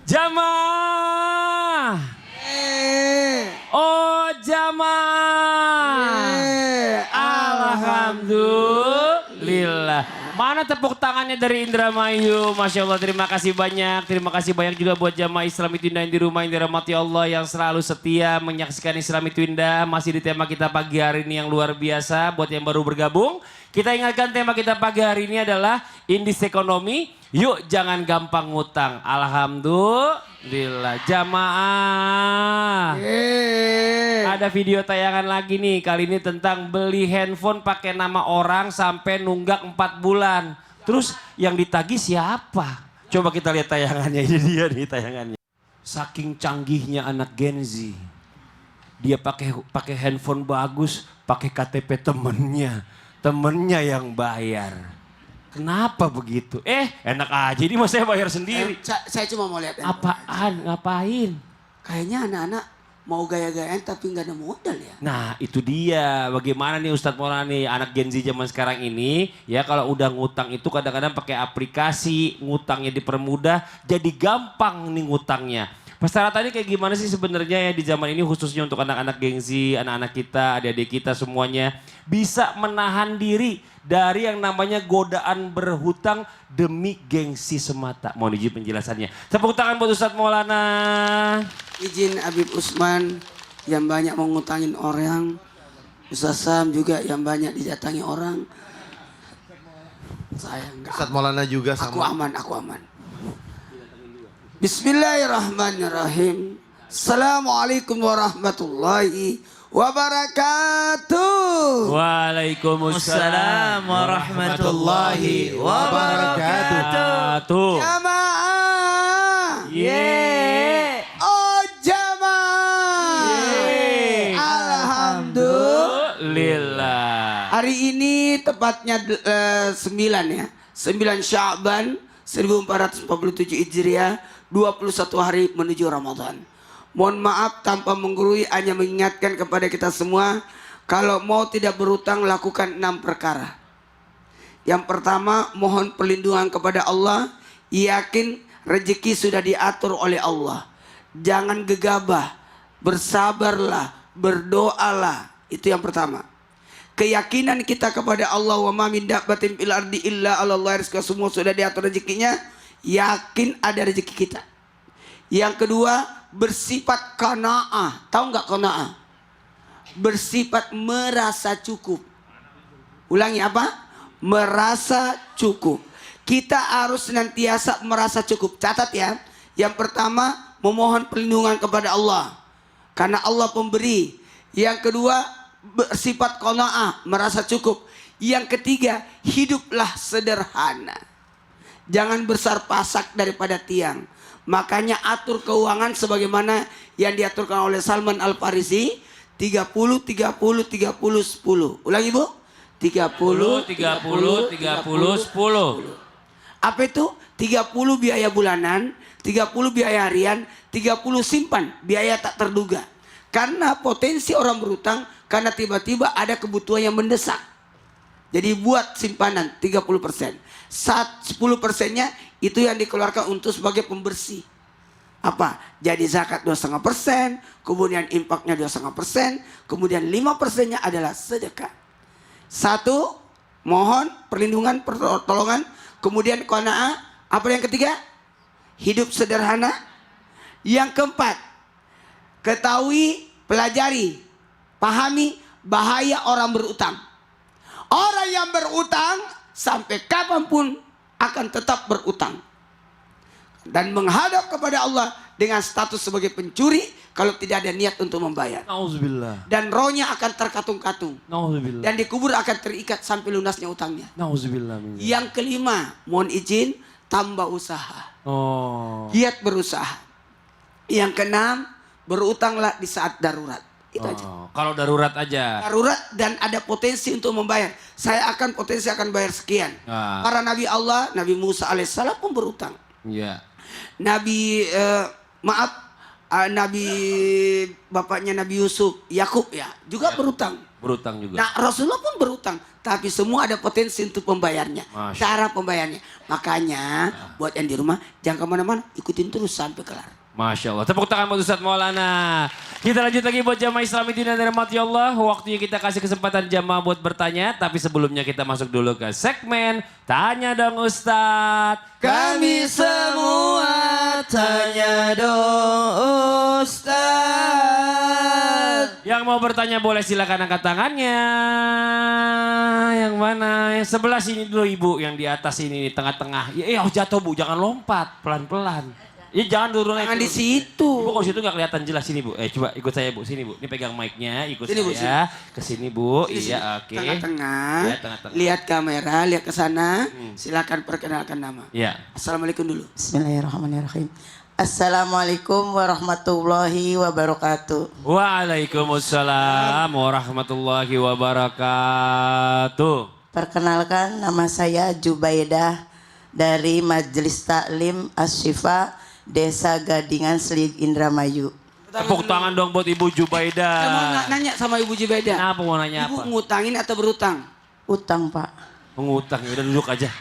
Jamaah. Oh jamaah. Alhamdulillah. Mana tepuk tangannya dari Indramayu? Masya Allah, terima kasih banyak. Terima kasih banyak juga buat jamaah Islami Twindah yang di rumah yang dirahmati Allah, yang selalu setia menyaksikan Islami Twindah. Masih di tema kita pagi hari ini yang luar biasa. Buat yang baru bergabung, kita ingatkan tema kita pagi hari ini adalah indis ekonomi. Yuk jangan gampang ngutang. Alhamdulillah. Jamaah. Ada video tayangan lagi nih, kali ini tentang beli handphone pakai nama orang sampai nunggak 4 bulan. Terus yang ditagih siapa? Coba kita lihat tayangannya, ini dia nih tayangannya. Saking canggihnya anak Gen Z. Dia pakai handphone bagus, pakai KTP temennya. Temennya yang bayar. Kenapa begitu? Enak aja, ini mau saya bayar sendiri. Saya cuma mau lihat. Apaan? Ngapain? Kayaknya anak-anak mau gaya-gayaan tapi nggak ada modal ya. Nah itu dia, bagaimana nih Ustadz Maulana nih, anak Gen Z zaman sekarang ini, ya kalau udah ngutang itu kadang-kadang pakai aplikasi, ngutangnya dipermudah, jadi gampang nih ngutangnya. Persyaratannya kayak gimana sih sebenarnya ya di zaman ini, khususnya untuk anak-anak Gen Z, anak-anak kita, adik-adik kita semuanya, bisa menahan diri dari yang namanya godaan berhutang demi gengsi semata. Mohon izin penjelasannya. Tepuk tangan buat Ustadz Maulana. Izin Habib Usman yang banyak mengutangin orang. Ustaz Sam juga yang banyak didatangi orang. Saya enggak. Ustadz Maulana juga sama. Aku aman. Bismillahirrahmanirrahim. Assalamualaikum warahmatullahi wabarakatuh. Waalaikumsalam warahmatullahi wabarakatuh. Jamaah. Oh jamaah. Alhamdulillah. Hari ini tepatnya 9 ya. 9 Sya'ban 1447 Hijriah, 21 hari menuju Ramadan. Mohon maaf tanpa menggurui, hanya mengingatkan kepada kita semua, kalau mau tidak berutang lakukan 6 perkara. Yang pertama, mohon perlindungan kepada Allah, yakin rezeki sudah diatur oleh Allah. Jangan gegabah, bersabarlah, berdoalah. Itu yang pertama. Keyakinan kita kepada Allah, wa ma min dabbatin fil ardi illa 'alallahi rizquha, semua sudah diatur rezekinya, yakin ada rezeki kita. Yang kedua, bersifat qanaah. Tahu nggak qanaah? Bersifat merasa cukup. Ulangi apa? Merasa cukup. Kita harus senantiasa merasa cukup. Catat ya. Yang pertama, memohon perlindungan kepada Allah, karena Allah pemberi. Yang kedua, bersifat qanaah, merasa cukup. Yang ketiga, hiduplah sederhana. Jangan besar pasak daripada tiang. Makanya atur keuangan sebagaimana yang diaturkan oleh Salman Al-Farisi, 30 30 30 10. Ulangi Bu. 30 30 30 10. Apa itu? 30 biaya bulanan, 30 biaya harian, 30 simpan, biaya tak terduga. Karena potensi orang berutang karena tiba-tiba ada kebutuhan yang mendesak. Jadi buat simpanan 30%. 10%-nya itu yang dikeluarkan untuk sebagai pembersih. Apa? Jadi zakat 2,5%, kemudian infaknya 2,5%, kemudian 5%-nya adalah sedekah. 1, mohon perlindungan, pertolongan, kemudian qanaah. Apa yang ketiga? Hidup sederhana. Yang keempat, ketahui, pelajari, pahami bahaya orang berutang. Orang yang berutang sampai kapanpun akan tetap berutang dan menghadap kepada Allah dengan status sebagai pencuri kalau tidak ada niat untuk membayar. Nauzubillah. Dan rohnya akan terkatung-katung. Nauzubillah. Dan dikubur akan terikat sampai lunasnya utangnya. Nauzubillah. Yang kelima, mohon izin, tambah usaha. Giat berusaha. Yang keenam, berutanglah di saat darurat. Itu aja. Kalau darurat aja. Darurat dan ada potensi untuk membayar. Saya akan potensi akan bayar sekian. Para nabi Allah, Nabi Musa alaihissalam pun berutang. Iya. Nabi Nabi bapaknya Nabi Yusuf, Yakub ya, juga berutang. Berutang juga. Nah, Rasulullah pun berutang, tapi semua ada potensi untuk pembayarnya. Masya. Cara pembayarnya. Makanya buat yang di rumah jangan kemana-mana, ikutin terus sampai kelar. Masya Allah. Tepuk tangan buat Ustadz Maulana. Kita lanjut lagi buat jamaah Islam yang dirahmati Allah. Waktunya kita kasih kesempatan jamaah buat bertanya. Tapi sebelumnya kita masuk dulu ke segmen Tanya Dong Ustadz. Kami semua tanya dong Ustaz. Yang mau bertanya boleh silakan angkat tangannya. Yang mana? Yang sebelah sini dulu Ibu. Yang di atas ini, di tengah-tengah. Ya, jatuh Bu, jangan lompat. Pelan-pelan. Ya jangan turun naik. Jangan di turun. situ. Ibu kalau situ nggak kelihatan jelas sini Bu. Coba ikut saya Bu, sini Bu. Ini pegang mic-nya, ikut Sini, Bu, saya. Ke sini Bu. Iya, oke. Tengah-tengah. Ya, tengah-tengah. Lihat kamera, lihat ke sana. Silakan perkenalkan nama. Ya. Assalamualaikum dulu. Bismillahirrahmanirrahim. Assalamualaikum warahmatullahi wabarakatuh. Waalaikumsalam warahmatullahi wabarakatuh. Perkenalkan, nama saya Jubaidah dari Majelis Taklim Asy-Syifa Desa Gadingan Selig Indramayu. Tepuk tangan dong buat Ibu Saya mau Jubaidah. nanya sama Ibu Jubaida. Kenapa mau nanya Ibu apa? ngutangin atau berutang? Utang, Pak. Mengutang, ya udah duduk aja.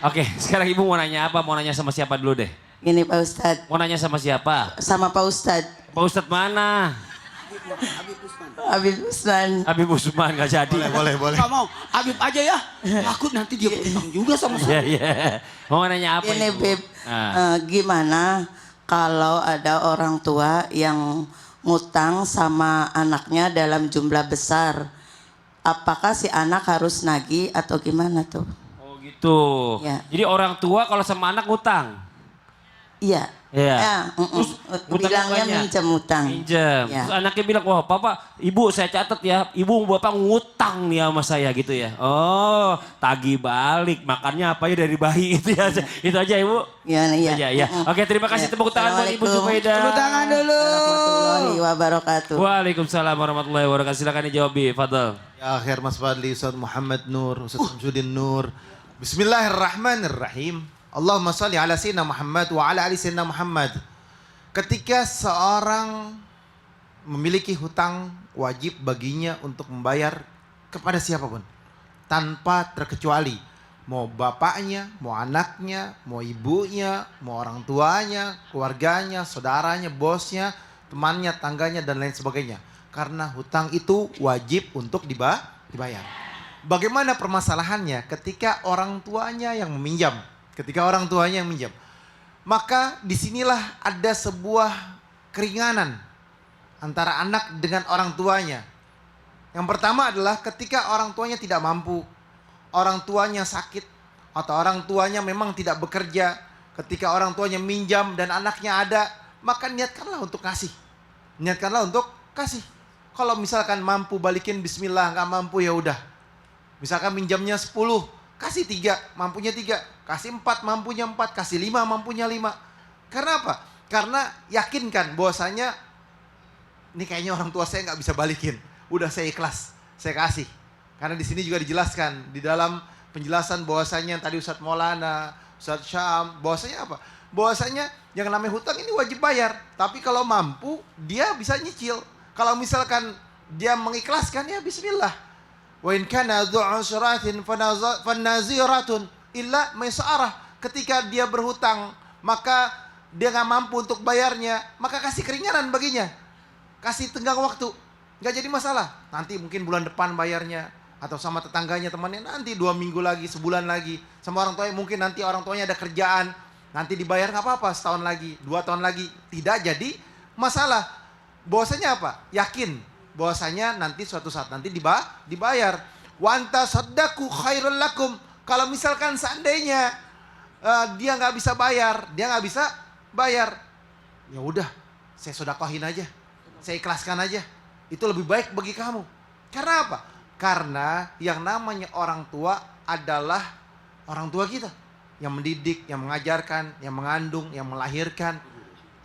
Oke, sekarang Ibu mau nanya apa? Mau nanya sama siapa dulu deh? Gini Pak Ustadz, Mau nanya sama siapa? sama Pak Ustadz, Pak Ustadz mana? Habib Usman. Habib Usman nggak jadi. Boleh. Gak mau, Habib aja ya. Takut nanti dia berutang juga sama saya. Iya. Mau nanya apa Gini Ibu? Beb, gimana kalau ada orang tua yang ngutang sama anaknya dalam jumlah besar? Apakah si anak harus nagih atau gimana tuh? Oh gitu. Ya. Jadi orang tua kalau sama anak ngutang? Iya. Iya. Ya, Terus ngutangnya bilangnya banyak? minjem utang. Minjem. Ya. Terus anaknya bilang, wah papa, ibu saya catat ya, ibu bapak ngutang nih sama saya gitu ya. Oh, tagih balik, makannya apa ya dari bayi itu ya. Itu aja ibu. Gimana ya? Aja, ya. Oke, terima kasih tepuk tangan buat Ibu Jubaidah. Tepuk tangan dulu. Warahmatullahi wabarakatuh. Waalaikumsalam warahmatullahi wabarakatuh. Silakan dijawab Bi, Fadal. Ya akhir Mas Fadli, Ustaz Muhammad Nur, Ustaz Samsudin Nur. Bismillahirrahmanirrahim. Allahumma salli ala sayyidina Muhammad wa ala ali sayyidina Muhammad. Ketika seorang memiliki hutang, wajib baginya untuk membayar kepada siapapun. Tanpa terkecuali. Mau bapaknya, mau anaknya, mau ibunya, mau orang tuanya, keluarganya, saudaranya, bosnya, temannya, tangganya, dan lain sebagainya. Karena hutang itu wajib untuk dibayar. Bagaimana permasalahannya ketika orang tuanya yang meminjam? Ketika orang tuanya yang minjam. Maka disinilah ada sebuah keringanan antara anak dengan orang tuanya. Yang pertama adalah ketika orang tuanya tidak mampu, orang tuanya sakit, atau orang tuanya memang tidak bekerja. Ketika orang tuanya minjam dan anaknya ada, maka niatkanlah untuk kasih. Niatkanlah untuk kasih. Kalau misalkan mampu balikin bismillah, nggak mampu ya udah. Misalkan minjamnya 10, kasih 3, mampunya 3. Kasih 4, mampunya 4. Kasih 5, mampunya 5. Karena apa? Karena yakinkan bahwasanya ini kayaknya orang tua saya nggak bisa balikin. Udah saya ikhlas, saya kasih. Karena di sini juga dijelaskan di dalam penjelasan bahwasanya tadi Ustadz Maulana, Ustadz Syam, bahwasanya apa? Bahwasanya yang namanya hutang ini wajib bayar. Tapi kalau mampu dia bisa nyicil. Kalau misalkan dia mengikhlaskan ya bismillah. Wa in kana dzu usratin fanaziratun illa maisarah. Ketika dia berhutang, maka dia nggak mampu untuk bayarnya, maka kasih keringanan baginya. Kasih tenggang waktu. Nggak jadi masalah. Nanti mungkin bulan depan bayarnya. Atau sama tetangganya, temannya nanti 2 minggu lagi, sebulan lagi. Sama orang tuanya mungkin nanti orang tuanya ada kerjaan. Nanti dibayar nggak apa-apa, setahun lagi, 2 tahun lagi. Tidak jadi masalah. Bahwasanya apa? Yakin. Bahwasanya nanti suatu saat nanti dibayar. Wa anta saddaku khairul lakum. Kalau misalkan seandainya dia nggak bisa bayar, ya udah, saya sedekahin aja, saya ikhlaskan aja. Itu lebih baik bagi kamu. Karena apa? Karena yang namanya orang tua adalah orang tua kita, yang mendidik, yang mengajarkan, yang mengandung, yang melahirkan.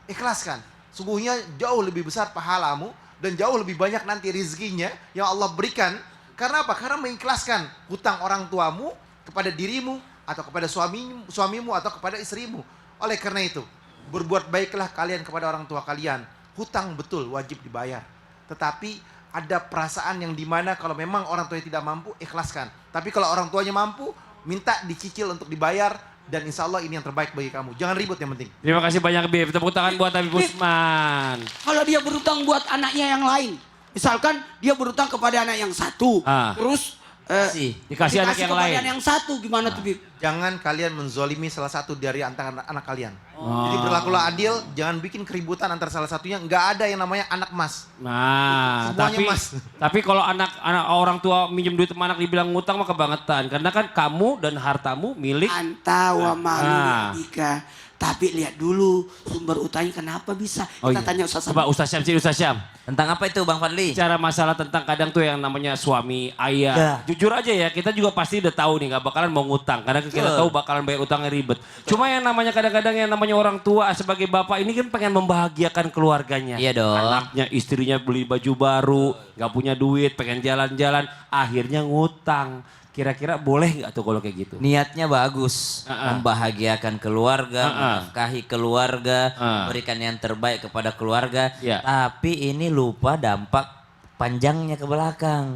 Ikhlaskan. Sungguhnya jauh lebih besar pahalamu dan jauh lebih banyak nanti rezekinya yang Allah berikan. Karena apa? Karena mengikhlaskan hutang orang tuamu kepada dirimu atau kepada suamimu atau kepada istrimu. Oleh karena itu, berbuat baiklah kalian kepada orang tua kalian. hutang betul wajib dibayar. Tetapi ada perasaan yang dimana kalau memang orang tuanya tidak mampu, ikhlaskan. Tapi kalau orang tuanya mampu, minta dicicil untuk dibayar. Dan insya Allah ini yang terbaik bagi kamu. Jangan ribut yang penting. Terima kasih banyak Bib. Tepuk tangan buat Habib Usman. Kalau dia berutang buat anaknya yang lain, misalkan dia berutang kepada anak yang satu, terus Dikasih anak yang kepada lain. anak yang satu, gimana tuh Bib? Jangan kalian menzolimi salah satu dari antara anak kalian. Jadi berlakulah adil, jangan bikin keributan antara salah satunya. Nggak ada yang namanya anak mas. Nah, Semuanya mas. tapi kalau anak orang tua minjem duit sama anak dibilang ngutang mah kebangetan. Karena kan kamu dan hartamu milik. Anta wa malu Dika. Tapi lihat dulu sumber utangnya kenapa bisa. Kita tanya Ustaz Syam. Coba Ustaz Syam, sini Ustaz Syam. Tentang apa itu Bang Fadli? Bicara masalah tentang kadang tuh yang namanya suami, ayah. Jujur aja ya, kita juga pasti udah tahu nih gak bakalan mau ngutang. Karena kita tahu bakalan bayar utangnya ribet. Cuma yang namanya kadang-kadang yang namanya orang tua sebagai bapak ini kan pengen membahagiakan keluarganya. Iya dong. Anaknya, istrinya beli baju baru, gak punya duit, pengen jalan-jalan. Akhirnya ngutang. Kira-kira boleh nggak tuh kalau kayak gitu? Niatnya bagus, membahagiakan keluarga, menafkahi keluarga, memberikan yang terbaik kepada keluarga. Iya. Tapi ini lupa dampak panjangnya ke belakang.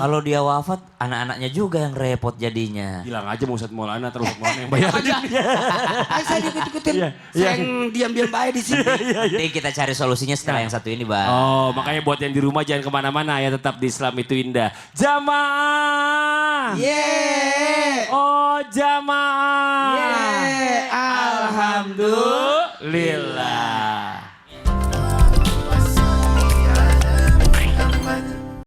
Kalau dia wafat, anak-anaknya juga yang repot jadinya. Bilang aja mau Ustadz Maulana terus Ustadz Maulana yang bayar. Saya diikut-ikutin. Saya yang diam-diam bayar di sini. Nanti kita cari solusinya setelah yang satu ini, Bang. Oh, makanya buat yang di rumah jangan kemana-mana ya, tetap di Islam itu indah. Jamaah. Oh, jamaah. Alhamdulillah. Alhamdulillah.